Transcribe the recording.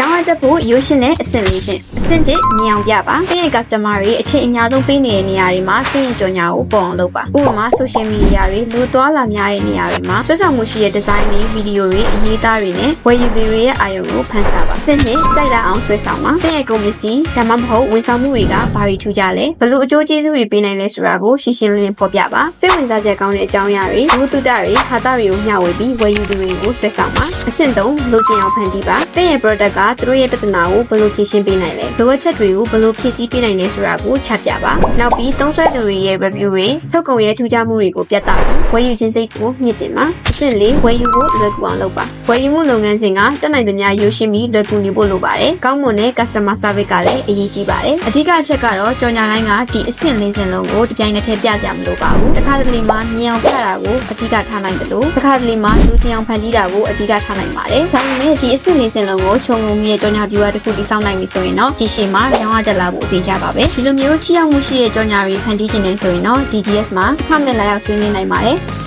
ရောင်းရတဲ့ဖို့ရိုးရှင်းတဲ့အဆင့်လေးချင်းအဆင့်တစ်မြင်အောင်ပြပါသင်ရဲ့ customer တွေအချိန်အများဆုံးပေးနေတဲ့နေရာတွေမှာသင်ရဲ့ကြော်ညာကိုပေါ်အောင်လုပ်ပါဥပမာ social media တွေလူသွားလာများတဲ့နေရာတွေမှာဆွတ်ဆောင်မှုရှိတဲ့ design တွေ video တွေအရေးသားတွေနဲ့ဝယ်ယူသူတွေရဲ့အာရုံကိုဖန်ဆပါအဆင့်နှစ်ကြိုက်လာအောင်ဆွဲဆောင်ပါသင်ရဲ့ကုန်ပစ္စည်းဒါမှမဟုတ်ဝန်ဆောင်မှုတွေကဘာတွေထူးကြလဲဘလို့အကျိုးကျေးဇူးတွေပေးနိုင်လဲဆိုတာကိုရှင်းရှင်းလင်းလင်းဖော်ပြပါစိတ်ဝင်စားစရာကောင်းတဲ့အကြောင်းအရာတွေလူတုတတွေဟာတာတွေကိုမျှဝေပြီးဝယ်ယူသူတွေကိုဆွဲဆောင်ပါအဆင့်သုံးလိုချင်အောင်ဖန်တီးပါသင်ရဲ့ product ကသူတို့ရဲ့ပြဿနာကိုဘယ်လိုဖြေရှင်းပေးနိုင်လဲလိုအပ်ချက်တွေကိုဘယ်လိုဖြည့်ဆည်းပေးနိုင်လဲဆိုတာကိုချပြပါနောက်ပြီးသုံးစွဲသူတွေရဲ့ review တွေထုတ်ကုန်ရဲ့ထူးခြားမှုတွေကိုပြသပြီးဝယ်ယူခြင်းစိတ်ကိုမြင့်တင်ပါအဆင့်လေးဝယ်ယူဖို့လွယ်ကူအောင်လုပ်ပါဝယ်ယူမှုလုပ်ငန်းစဉ်ကတက်နိုင်သမျှရိုးရှင်းပြီးလွယ်ကူနေဖို့လိုပါတယ်ကောင်းမွန်တဲ့ customer service ကလည်းအရေးကြီးပါတယ်အဓိကအချက်ကတော့ကြော်ညာလိုင်းကဒီအဆင့်လေးစင်လုံးကိုတစ်ပြိုင်နက်တည်းပြစရာမလိုပါဘူးတစ်ခါတလေမှာမြင်အောင်ပြတာကိုအဓိကထားနိုင်တယ်လို့တစ်ခါတလေမှာလူတင်အောင်ဖန်တီးတာကိုအဓိကထားနိုင်ပါတယ်ဒါပေမဲ့ဒီအဆင့်လေးစင်လုံးကိုခြုံငုံမြင့်ကြော်ညာ viewer တစ်ခုတည်ဆောက်နိုင်ပြီဆိုရင်တော့ဒီရှေ့မှာရောင်းရတက်လာဖို့အသေးကြပါပဲဒီလိုမျိုးထိရောက်မှုရှိတဲ့ကြော်ညာတွေဖန်တီးခြင်းနဲ့ဆိုရင်တော့ DDS မှာဖတ်မဲ့လာရောက်ဆွေးနွေးနိုင်ပါတယ်